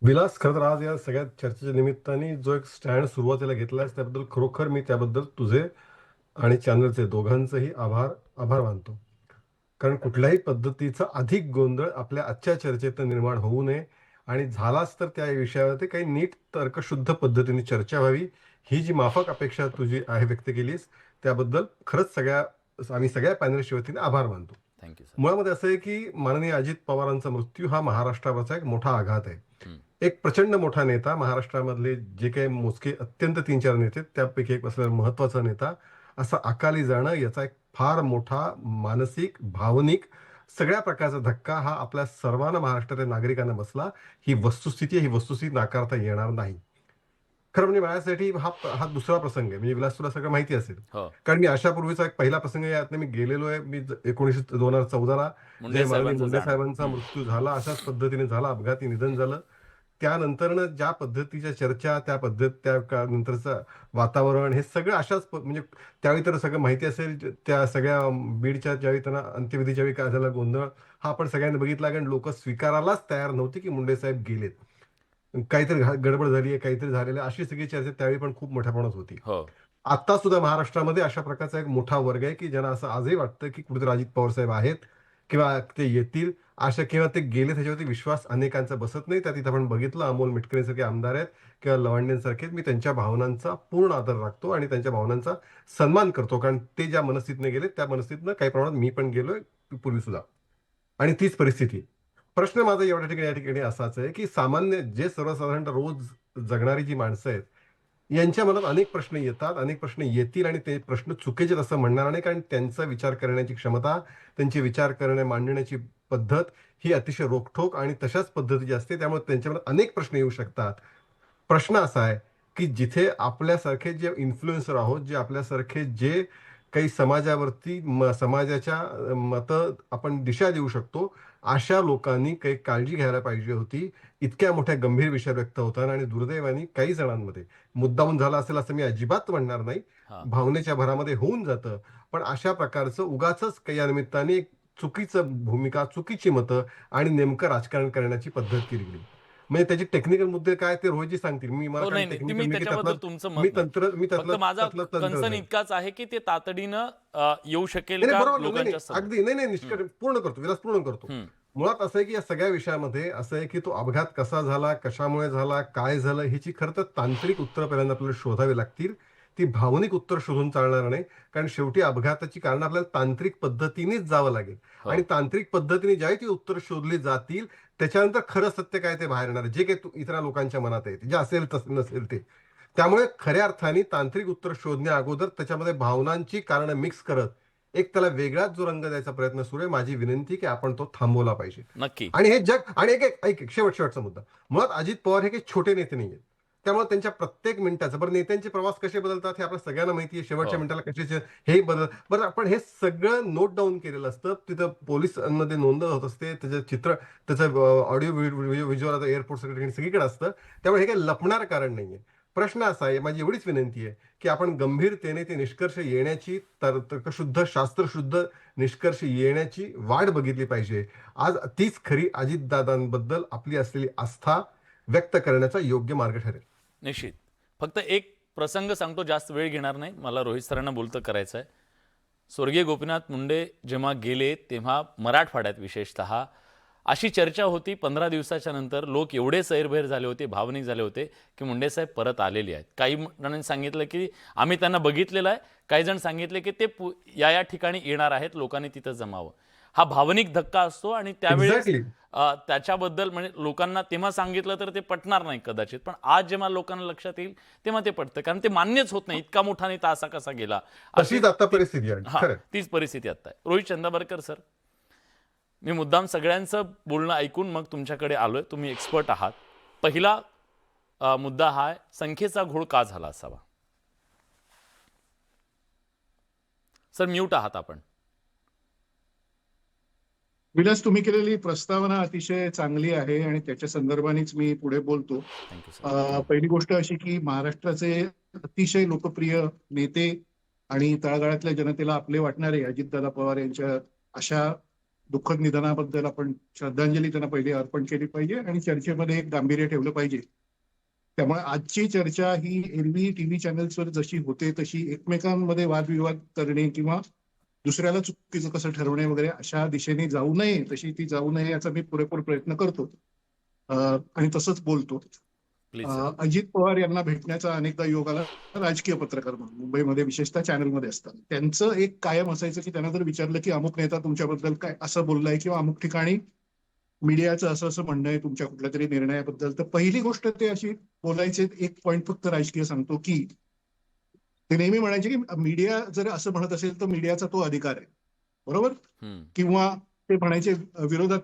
विलास, खरं तर आज या सगळ्या चर्चेच्या निमित्ताने जो एक स्टँड सुरुवातीला घेतला आहेस त्याबद्दल खरोखर मी त्याबद्दल तुझे आणि चॅनलचे दोघांचेही आभार आभार मानतो. कारण कुठल्याही पद्धतीचा अधिक गोंधळ आपल्या आजच्या चर्चेत निर्माण होऊ नये आणि झालाच तर त्या विषयावरती काही नीट तर्कशुद्ध पद्धतीने चर्चा व्हावी, ही जी माफक अपेक्षा तुझी आहे व्यक्त केलीस त्याबद्दल खरंच आम्ही सगळ्या पॅनलिस्टच्या वतीने आभार मानतो. Thank you sir. मुळामध्ये असं आहे की माननीय अजित पवारांचा मृत्यू हा महाराष्ट्रावरचा एक मोठा आघात आहे. हं. एक प्रचंड मोठा नेता, महाराष्ट्रामधले जे काही मोजके अत्यंत 3-4 नेते आहेत, त्यापैकी एक असलेला महत्वाचा नेता असं अकाली जाणं याचा एक फार मोठा मानसिक, भावनिक सगळ्या प्रकारचा धक्का हा आपल्या सर्वांना महाराष्ट्रातील नागरिकांना बसला. ही वस्तुस्थिती आहे, ही वस्तुस्थिती नाकारता येणार नाही. खरं म्हणजे माझ्यासाठी हा हा दुसरा प्रसंग आहे. म्हणजे विलास, तुला सगळं माहिती असेल. हो. कारण मी अशापूर्वीचा एक पहिला प्रसंग यातनं मी गेलेलो आहे. 2014ला मुंडे जे माननीय साहेबांचं मुंडे जाणं. साहेबांचा हं. मृत्यू झाला, अशाच पद्धतीने झाला, अपघाती निधन झालं. त्यानंतरनं ज्या पद्धतीच्या चर्चा, नंतरचं वातावरण हे सगळं म्हणजे त्यावेळी तर सगळं माहिती असेल. त्या सगळ्या बीडच्या ज्यावेळी त्यांना अंत्यविधीच्या वेळी काय झाला गोंधळ, हा आपण सगळ्यांनी बघितला. कारण लोकं स्वीकारायलाच तयार नव्हती की मुंडे साहेब गेलेत. काहीतरी गडबड झाली आहे, काहीतरी झालेलं आहे, अशी सगळी चर्चा त्यावेळी पण खूप मोठ्या प्रमाणात होती. हो. आता सुद्धा महाराष्ट्रामध्ये अशा प्रकारचा एक मोठा वर्ग आहे की ज्यांना असं आजही वाटतं की कुठेतरी अजित पवार साहेब आहेत किंवा ते येतील, अशा किंवा ते गेले त्याच्यावरती विश्वास अनेकांचा बसत नाही. त्यात इथं आपण बघितलं अमोल मिटकरींसारखे आमदार आहेत किंवा लवांडेंसारखे. मी त्यांच्या भावनांचा पूर्ण आदर राखतो आणि त्यांच्या भावनांचा सन्मान करतो. कारण ते ज्या मनस्थितीने गेले त्या मनस्थितीनं काही प्रमाणात मी पण गेलोय पूर्वी सुद्धा. आणि तीच परिस्थिती. प्रश्न माझा या ठिकाणी असाच आहे की सामान्य जे सर्वसाधारण रोज जगणारी जी माणसं आहेत, यांच्या मनात अनेक प्रश्न येतात, अनेक प्रश्न येतील आणि ते प्रश्न चुकीचे आहेत असं म्हणणार नाही. कारण त्यांचा विचार करण्याची क्षमता, त्यांचे विचार मांडण्याची पद्धत ही अतिशय रोखठोक आणि तशाच पद्धतीची असते. त्यामुळे त्यांच्या मनात अनेक प्रश्न येऊ शकतात. प्रश्न असा आहे, की जिथे आपल्यासारखे जे इन्फ्लुएन्सर आहोत, जे आपल्यासारखे जे काही समाजावरती समाजाच्या मतं आपण दिशा देऊ शकतो, अशा लोकांनी काही काळजी घ्यायला पाहिजे होती. इतक्या मोठ्या गंभीर विषयावर व्यक्त होताना आणि दुर्दैवाने काही जणांमध्ये मुद्दामून झाला असेल असं मी अजिबात म्हणणार नाही. हां. भावनेच्या भरामध्ये होऊन जातं. पण अशा प्रकारचं उगाचच काही या निमित्ताने एक चुकीचं भूमिका, चुकीची मतं आणि नेमकं राजकारण करण्याची पद्धत केली गेली. म्हणजे त्याचे टेक्निकल मुद्दे काय ते रोहितजी सांगतील. मला हो, कारण नाही, नाही. टेक्निकल मी मी त्याच्याबद्दल तुमचं मत नाही. मी फक्त त्यातलं माझा त्यातलं तंत्र कन्सर्न नाही. इतकाच आहे, की ते तातडीनं येऊ शकेल नाही, नाही, का बरोबर. नाही, नाही. लोकांच्या समोर? अगदी नाही, नाही. हं, पूर्ण करतो. विलास, पूर्ण करतो. हं. मुळात असं आहे, की या सगळ्या विषयामध्ये असं आहे, की तो अपघात कसा झाला, कशामुळे झाला, काय झालं, ह्याची खरं तर तांत्रिक उत्तरं पहिल्यांदा आपल्याला शोधावी लागतील. ती भावनिक उत्तर शोधून चालणार नाही. कारण शेवटी अपघाताची कारणं आपल्याला तांत्रिक पद्धतीनेच जावं लागेल आणि हो. तांत्रिक पद्धतीने ज्यावेळी ती उत्तरं शोधली जातील, त्याच्यानंतर खरं सत्य काय ते बाहेर येणार आहे. जे काही इतर लोकांच्या मनात आहे, जे असेल तसं नसेल ते. त्यामुळे खऱ्या अर्थाने तांत्रिक उत्तर शोधण्या अगोदर त्याच्यामध्ये भावनांची कारणं मिक्स करत एक त्याला वेगळाच जो रंग द्यायचा प्रयत्न सुरू आहे. माझी विनंती की आपण तो थांबवला पाहिजे. नक्की. आणि हे जग आणि एक शेवटचा मुद्दा. मुळात अजित पवार हे काही छोटे नेते नाहीयेत. त्यामुळे त्यांच्या प्रत्येक मिनिटाचं बरं नेत्यांचे प्रवास कसे बदलतात हे आपल्या सगळ्यांना माहिती आहे. शेवटच्या हो. मिनिटाला कसे हे बदल बरं आपण हे सगळं नोट डाउन केलेलं असतं. तिथं पोलिसांमध्ये नोंद होत असते. त्याचं चित्र, त्याचं ऑडिओ व्हिज्युअल आता एअरपोर्ट सगळीकडे असतं. त्यामुळे हे काही लपणार कारण नाहीये. प्रश्न असा आहे, माझी एवढीच विनंती आहे, की आपण गंभीरतेने ते निष्कर्ष येण्याची तर्कशुद्ध, शास्त्रशुद्ध निष्कर्ष येण्याची वाट बघितली पाहिजे. आज तीच खरी अजितदादांबद्दल आपली असलेली आस्था व्यक्त करण्याचा योग्य मार्ग ठरेल. निश्चित. फक्त एक प्रसंग सांगतो, जास्त वेळ घेणार नाही. मला रोहित सरांना बोलतं करायचं आहे. स्वर्गीय गोपीनाथ मुंडे जेव्हा गेले, तेव्हा मराठवाड्यात विशेषतः अशी चर्चा होती. 15 दिवसाच्या नंतर लोक एवढे सैरभैर झाले होते, भावनिक झाले होते, की मुंडे साहेब परत आलेले आहेत. काही जणांनी सांगितलं, की आम्ही त्यांना बघितलेलं आहे. काही जण सांगितले, की ते या ठिकाणी येणार आहेत, लोकांनी तिथं जमावं. हा भावनिक धक्का असतो आणि त्यावेळेस एक्झॅक्टली. त्याच्याबद्दल म्हणजे लोकांना तेव्हा सांगितलं तर ते पटणार नाही कदाचित. पण आज जेव्हा लोकांना लक्षात येईल, तेव्हा ते पटतं. कारण ते मान्यच होत नाही, इतका मोठा नेता असा कसा गेला. तशीच आता परिस्थिती आहे. हां, खरं. तीच परिस्थिती आता आहे. रोहित चंदावरकर सर, मी मुद्दाम सगळ्यांचं बोलणं ऐकून मग तुमच्याकडे आलोय. तुम्ही एक्सपर्ट आहात. पहिला मुद्दा हा आहे, संख्येचा घोळ का झाला असावा? सर म्यूट आहात आपण. विलास, तुम्ही केलेली प्रस्तावना अतिशय चांगली आहे आणि त्याच्या संदर्भानेच मी पुढे बोलतो. Thank you sir. पहिली गोष्ट अशी की महाराष्ट्राचे अतिशय लोकप्रिय नेते आणि तळागाळातल्या जनतेला आपले वाटणारे अजितदादा पवार यांच्या अशा दुःखद निधनाबद्दल आपण श्रद्धांजली त्यांना पहिली अर्पण केली पाहिजे आणि चर्चेमध्ये एक गांभीर्य ठेवलं पाहिजे. त्यामुळे आजची चर्चा ही एरवी टीव्ही चॅनल्सवर जशी होते तशी एकमेकांमध्ये वादविवाद करणे किंवा दुसऱ्याला चुकीचं कसं ठरवणे वगैरे अशा दिशेने जाऊ नये, तशी ती जाऊ नये याचा मी पुरेपूर प्रयत्न करतो आणि तसंच बोलतो. Please sir. अजित पवार यांना भेटण्याचा अनेकदा योग आला. राजकीय पत्रकार म्हणून मुंबईमध्ये विशेषतः चॅनलमध्ये असतात. त्यांचं एक कायम असायचं की त्यांना जर विचारलं की अमुक नेता तुमच्याबद्दल काय असं बोललाय किंवा अमुक ठिकाणी मीडियाचं असं असं म्हणणं आहे तुमच्या कुठल्या तरी निर्णयाबद्दल, तर पहिली गोष्ट ते अशी बोलायचे, एक पॉईंट फक्त राजकीय सांगतो, की ते नेहमी म्हणायचे की मीडिया जर असं म्हणत असेल तर मीडियाचा तो अधिकार आहे, बरोबर. हम्म. किंवा ते म्हणायचे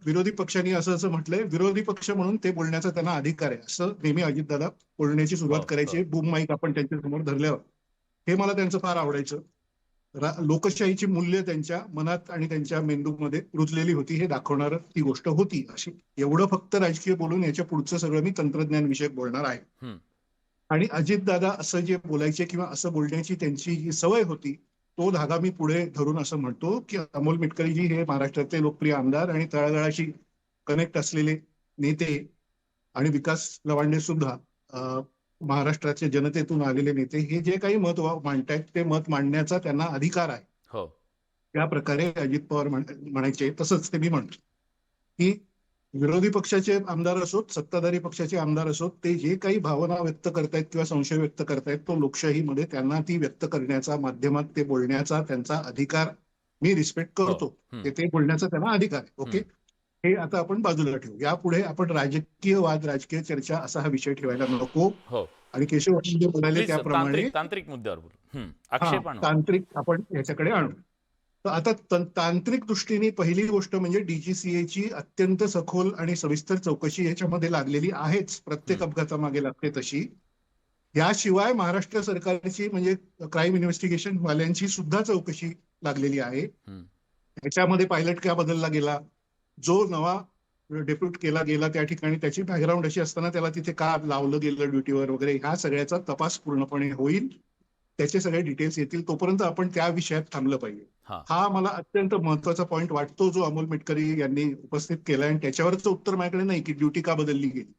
विरोधी पक्षांनी असं असं म्हटलंय, विरोधी पक्ष म्हणून ते बोलण्याचा त्यांना अधिकार आहे, असं नेहमी अजितदादा बोलण्याची सुरुवात हो, करायची. बूम माईक आपण त्यांच्या समोर धरल्यावर हे मला त्यांचं फार आवडायचं. लोकशाहीची मूल्य त्यांच्या मनात आणि त्यांच्या मेंदूमध्ये रुजलेली होती हे दाखवणारं ती गोष्ट होती. अशी एवढं फक्त राजकीय बोलून याच्या पुढचं सगळं मी तंत्रज्ञान विषयक बोलणार आहे. हम्म. आणि अजितदादा असं जे बोलायचे किंवा असं बोलण्याची त्यांची जी सवय होती, तो धागा मी पुढे धरून असं म्हणतो की अमोल मिटकरीजी हे महाराष्ट्रातले लोकप्रिय आमदार आणि तळागाळाशी कनेक्ट असलेले नेते आणि विकास लवांडे सुद्धा महाराष्ट्राच्या जनतेतून आलेले नेते, हे जे काही मत मांडतायत ते मत मांडण्याचा त्यांना अधिकार आहे. हो. त्या प्रकारे अजित पवार म्हणायचे. तसंच ते मी म्हणतो की विरोधी पक्षाचे आमदार असोत, सत्ताधारी पक्षाचे आमदार असोत, ते जे काही भावना व्यक्त करतायत किंवा संशय व्यक्त करतायत, तो लोकशाहीमध्ये त्यांना ती व्यक्त करण्याचा, माध्यमात ते बोलण्याचा त्यांचा अधिकार मी रिस्पेक्ट करतो. ते बोलण्याचा त्यांना अधिकार आहे. ओके, हे आता आपण बाजूला ठेवू. यापुढे आपण राजकीय वाद, राजकीय चर्चा असा हा विषय ठेवायला नको. हो. आणि केशव जे म्हणाले प्लीज सर, त्याप्रमाणे तांत्रिक मुद्द्यावर बोलू. आक्षेप आणू. तांत्रिक आपण याच्याकडे आणू. तर आता तांत्रिक दृष्टीने पहिली गोष्ट म्हणजे डीजीसीएची अत्यंत सखोल आणि सविस्तर चौकशी याच्यामध्ये लागलेली आहेच, प्रत्येक अपघातामागे लागते तशी. याशिवाय महाराष्ट्र सरकारची म्हणजे क्राईम इन्व्हेस्टिगेशन वाल्यांची सुद्धा चौकशी लागलेली आहे. याच्यामध्ये पायलट का बदलला गेला, जो नवा डेप्युट केला गेला त्या ठिकाणी त्याची बॅकग्राऊंड अशी असताना त्याला तिथे का लावलं गेलं ड्युटीवर वगैरे, ह्या सगळ्याचा तपास पूर्णपणे होईल. त्याचे सगळे डिटेल्स येतील. तोपर्यंत आपण त्या विषयात थांबलं पाहिजे. हा मला अत्यंत महत्वाचा पॉईंट वाटतो जो अमोल मिटकरी यांनी उपस्थित केला. आणि त्याच्यावरचं उत्तर माझ्याकडे नाही की ड्युटी का बदलली गेली,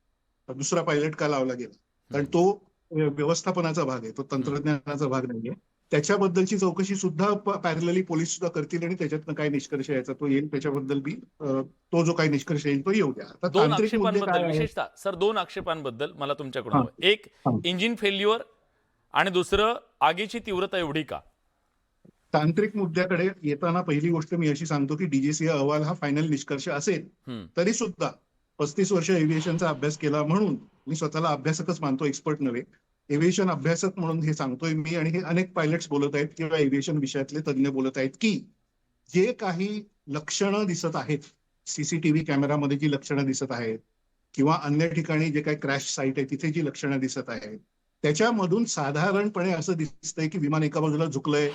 दुसरा पायलट का लावला गेला, कारण तो व्यवस्थापनाचा भाग आहे, तो तंत्रज्ञानाचा भाग नाहीये. त्याच्याबद्दलची चौकशी सुद्धा पॅरलली पोलीस सुद्धा करतील आणि त्याच्यातनं काय निष्कर्ष यायचा तो येईल. त्याच्याबद्दल बी तो जो काही निष्कर्ष येईल तो येऊ द्या. आता दोन तांत्रिक मुद्दे आक्षेपांबद्दल काय आहेत? विशेषतः सर, दोन आक्षेपांबद्दल मला तुमच्याकडून हवं. एक, इंजिन फेल्युअर, आणि दुसरं, आगीची तीव्रता एवढी का? तांत्रिक मुद्द्याकडे येताना पहिली गोष्ट मी अशी सांगतो की डीजीसीए अहवाल हा फायनल निष्कर्ष असेल तरी सुद्धा 35 वर्ष एव्हिएशनचा अभ्यास केला म्हणून मी स्वतःला अभ्यासकच मानतो, एक्सपर्ट नव्हे, एव्हिएशन अभ्यासक म्हणून हे सांगतोय मी. आणि हे अनेक पायलट्स बोलत आहेत किंवा एव्हिएशन विषयातले तज्ज्ञ बोलत आहेत की जे काही लक्षणं दिसत आहेत, सीसीटीव्ही कॅमेरामध्ये जी लक्षणं दिसत आहेत किंवा अन्य ठिकाणी जे काही क्रॅश साईट आहे तिथे जी लक्षणं दिसत आहेत, त्याच्यामधून साधारणपणे असं दिसतंय की विमान एका बाजूला झुकलंय,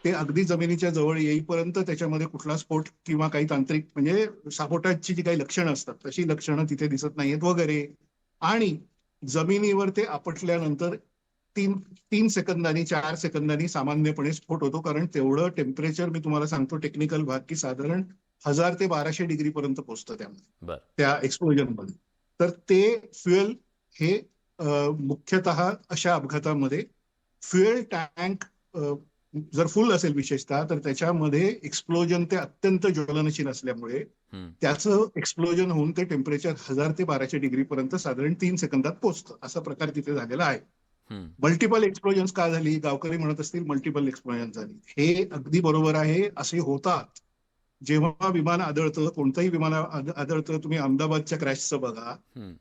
ते अगदी जमिनीच्या जवळ येईपर्यंत त्याच्यामध्ये कुठला स्फोट किंवा काही तांत्रिक म्हणजे स्फोटाची जी काही लक्षणं असतात तशी लक्षणं तिथे दिसत नाहीयेत वगैरे. आणि जमिनीवर ते आपटल्यानंतर 3 सेकंदांनी 4 सेकंदांनी सामान्यपणे स्फोट होतो, कारण तेवढं टेम्परेचर मी तुम्हाला सांगतो टेक्निकल भाग की साधारण 1000 ते 1200 डिग्री पर्यंत पोहोचतं त्यामध्ये, त्या एक्सप्लोजन मध्ये. तर ते फ्युएल हे मुख्यतः अशा अपघातामध्ये फ्युएल टँक जर फुल असेल विशेषतः तर त्याच्यामध्ये एक्सप्लोजन ते अत्यंत ज्वलनशील असल्यामुळे त्याचं एक्सप्लोजन होऊन ते टेम्परेचर 1000 ते 1200 डिग्री पर्यंत साधारण 3 सेकंदात पोहोचतं. असा प्रकार तिथे झालेला आहे. मल्टिपल एक्सप्लोजन्स का झाली, गावकरी म्हणत असतील मल्टिपल एक्सप्लोजन झाली, हे अगदी बरोबर आहे. असे होतात जेव्हा विमान आदळतं, कोणतंही विमान आदळतं. तुम्ही अहमदाबादच्या क्रॅशचं बघा,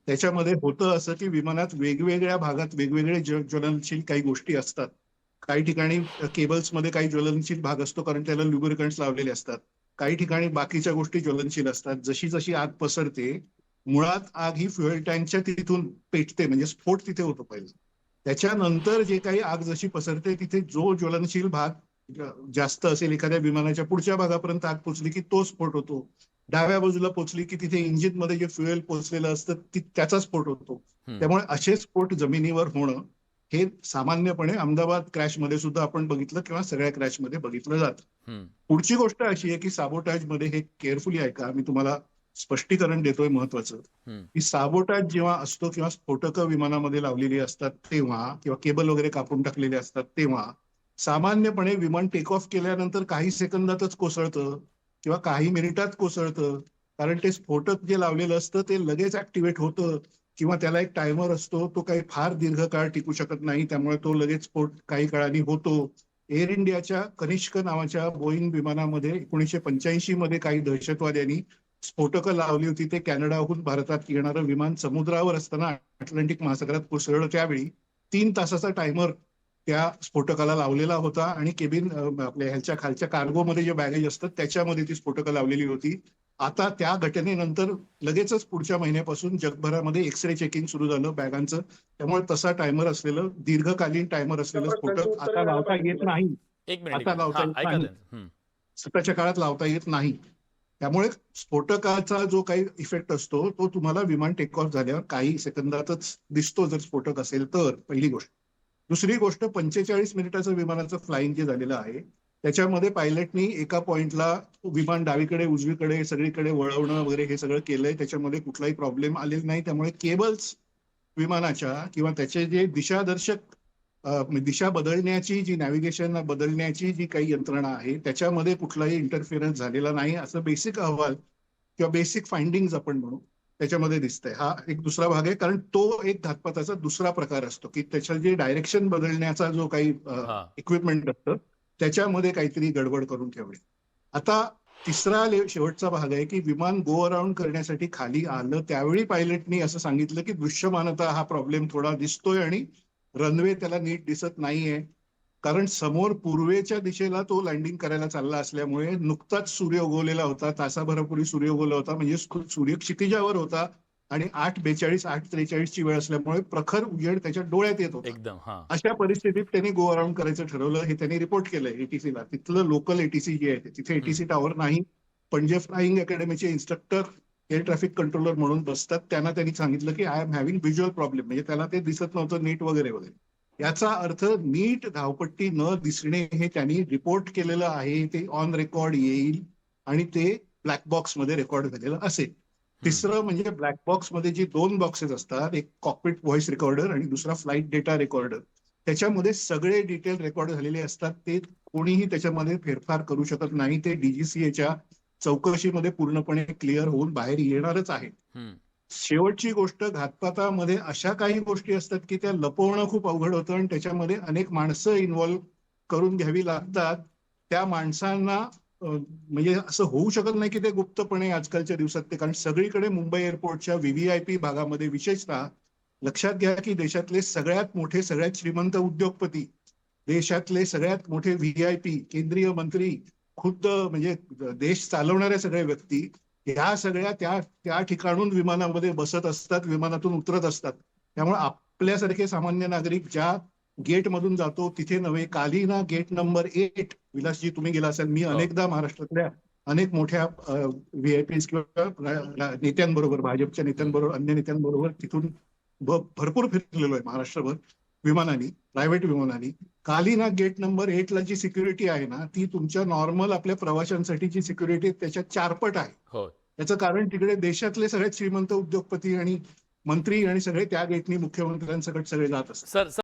त्याच्यामध्ये होतं असं की विमानात वेगवेगळ्या भागात वेगवेगळे ज्वलनशील काही गोष्टी असतात. काही ठिकाणी केबल्समध्ये काही ज्वलनशील भाग असतो कारण त्याला ल्युब्रिकंट्स लावलेले असतात. काही ठिकाणी बाकीच्या गोष्टी ज्वलनशील असतात. जशी जशी आग पसरते, मुळात आग ही फ्युएल टँकच्या तिथून पेटते, म्हणजे स्फोट तिथे होतो पहिला. त्याच्यानंतर जे काही आग जशी पसरते तिथे जो ज्वलनशील भाग जास्त असेल, एखाद्या विमानाच्या पुढच्या भागापर्यंत आग पोचली की तो स्फोट होतो. डाव्या बाजूला पोचली की तिथे इंजिन मध्ये जे फ्युएल पोचलेलं असतं त्याचा स्फोट होतो. त्यामुळे असे स्फोट जमिनीवर होणं हे सामान्यपणे अहमदाबाद क्रॅशमध्ये सुद्धा आपण बघितलं किंवा सगळ्या क्रॅशमध्ये बघितलं जातं. हम्म. पुढची गोष्ट अशी आहे की साबोटाजमध्ये हे केअरफुली ऐका, मी तुम्हाला स्पष्टीकरण देतोय महत्वाचं, हम्म. की साबोटाज जेव्हा असतो किंवा स्फोटकं विमानामध्ये लावलेली असतात तेव्हा किंवा केबल वगैरे कापून टाकलेले असतात तेव्हा सामान्यपणे विमान टेक ऑफ केल्यानंतर काही सेकंदातच कोसळतं किंवा काही मिनिटात कोसळतं, कारण ते स्फोटक जे लावलेलं असतं ते लगेच ऍक्टिव्हेट होतं किंवा त्याला एक टायमर असतो, तो काही फार दीर्घकाळ टिकू शकत नाही, त्यामुळे तो लगेच स्फोट काही काळाने होतो. एअर इंडियाच्या कनिष्क नावाच्या बोईंग विमानामध्ये 1985 मध्ये काही दहशतवाद्यांनी स्फोटकं लावली होती. ते कॅनडाहून भारतात येणारं विमान समुद्रावर असताना अटलांटिक महासागरात कोसळलं. त्यावेळी 3 तासाचा टायमर त्या स्फोटकाला लावलेला होता आणि केबिन आपल्या ह्याच्या खालच्या कार्गोमध्ये जे बॅगेज असतात त्याच्यामध्ये ती स्फोटकं लावलेली होती. आता त्या घटनेनंतर लगेचच पुढच्या महिन्यापासून जगभरामध्ये एक्सरे चेकिंग सुरू झालं बॅगांचं. त्यामुळे तसा टायमर असलेलं दीर्घकालीन टायमर असलेलं स्फोटक आता लावता येत नाही. एक मिनिट आता लावता येत ऐका नाही. त्यांचं. सध्याच्या काळात लावता येत नाही. त्यामुळे स्फोटकाचा जो काही इफेक्ट असतो तो तुम्हाला विमान टेक ऑफ झाल्यावर काही सेकंदातच दिसतो जर स्फोटक असेल तर, पहिली गोष्ट. दुसरी गोष्ट, 45 मिनिटाचं विमानाचं फ्लाइंग जे झालेलं आहे त्याच्यामध्ये पायलटनी एका पॉइंटला विमान डावीकडे उजवीकडे सगळीकडे वळवणं वगैरे हे सगळं केलंय, त्याच्यामध्ये कुठलाही प्रॉब्लेम आलेला नाही. त्यामुळे केबल्स विमानाच्या किंवा त्याचे जे दिशादर्शक दिशा बदलण्याची जी नॅव्हिगेशन बदलण्याची जी काही यंत्रणा आहे त्याच्यामध्ये कुठलाही इंटरफिरन्स झालेला नाही, असं बेसिक अहवाल किंवा बेसिक फाइंडिंग्स आपण म्हणू त्याच्यामध्ये दिसतंय. हा एक दुसरा भाग आहे, कारण तो एक घातपाताचा दुसरा प्रकार असतो की त्याच्या जे डायरेक्शन बदलण्याचा जो काही हा. इक्विपमेंट असतं त्याच्यामध्ये काहीतरी गडबड करून ठेवली. आता तिसरा शेवटचा भाग आहे की विमान गो अराउंड करण्यासाठी खाली आलं त्यावेळी पायलटनी असं सांगितलं की दृश्यमानता हा प्रॉब्लेम थोडा दिसतोय आणि रनवे त्याला नीट दिसत नाहीये, कारण समोर पूर्वेच्या दिशेला तो लँडिंग करायला चालला असल्यामुळे नुकताच सूर्य उगवलेला होता, तासाभरापूर्वी सूर्य उगवला होता, म्हणजे सूर्य क्षितिजावर होता आणि 8:42 8:43 ची वेळ असल्यामुळे प्रखर उजेड त्याच्या डोळ्यात येत होता. एकदम. हा. अशा परिस्थितीत त्यांनी गो अराउंड करायचं ठरवलं. हे त्यांनी रिपोर्ट केलंय एटीसीला. तिथलं लोकल एटीसी जे आहे तिथे एटीसी टावर नाही, पण जे फ्लाइंग अकॅडमीचे इन्स्ट्रक्टर एअर ट्रॅफिक कंट्रोलर म्हणून बसतात त्यांना त्यांनी सांगितलं की I am having visual problem, म्हणजे त्याला ते दिसत नव्हतं नीट वगैरे वगैरे. याचा अर्थ नीट धावपट्टी न दिसणे हे त्यांनी रिपोर्ट केलेलं आहे, ते ऑन रेकॉर्ड येईल आणि ते ब्लॅक बॉक्समध्ये रेकॉर्ड झालेलं असेल. तिसरं म्हणजे ब्लॅक बॉक्समध्ये जे 2 बॉक्सेस असतात, एक कॉकपिट व्हॉइस रेकॉर्डर आणि दुसरा फ्लाईट डेटा रेकॉर्डर, त्याच्यामध्ये सगळे डिटेल रेकॉर्ड झालेले असतात. ते कोणीही त्याच्यामध्ये फेरफार करू शकत नाही. ते डीजीसीएच्या चौकशीमध्ये पूर्णपणे क्लिअर होऊन बाहेर येणारच आहे. शेवटची गोष्ट, घातपातामध्ये अशा काही गोष्टी असतात की त्या लपवणं खूप अवघड होतं आणि त्याच्यामध्ये अनेक माणसं इन्व्हॉल्व्ह करून घ्यावी लागतात. त्या माणसांना म्हणजे असं होऊ शकत नाही की ते गुप्तपणे आजकालच्या दिवसात ते, कारण सगळीकडे मुंबई एअरपोर्टच्या व्हीव्हीआयपी भागामध्ये विशेषतः लक्षात घ्या की देशातले सगळ्यात मोठे सगळ्यात श्रीमंत उद्योगपती, देशातले सगळ्यात मोठे व्हीआयपी, केंद्रीय मंत्री, खुद्द म्हणजे देश चालवणाऱ्या सगळ्या व्यक्ती ह्या सगळ्या त्या ठिकाणून विमानामध्ये बसत असतात, विमानातून उतरत असतात. त्यामुळे आपल्यासारखे सामान्य नागरिक ज्या गेट मधून जातो तिथे नव्हे, काली ना गेट नंबर 8, विलासजी तुम्ही गेला असाल, मी अनेकदा महाराष्ट्रातल्या अनेक मोठ्या व्हीआयपीज किंवा नेत्यांबरोबर, भाजपच्या नेत्यांबरोबर, अन्य नेत्यांबरोबर तिथून भरपूर फिरलेलो आहे महाराष्ट्रभर विमानाने, प्रायव्हेट विमानाने. काली ना गेट नंबर 8 ला जी सिक्युरिटी आहे ना ती तुमच्या नॉर्मल आपल्या प्रवाशांसाठीची सिक्युरिटी त्याच्या 4 पट आहे. हो. याचं कारण तिकडे देशातले सगळ्यात श्रीमंत उद्योगपती आणि मंत्री आणि सगळे त्या गेटनी मुख्यमंत्र्यांसकट सगळे जात असतात. सर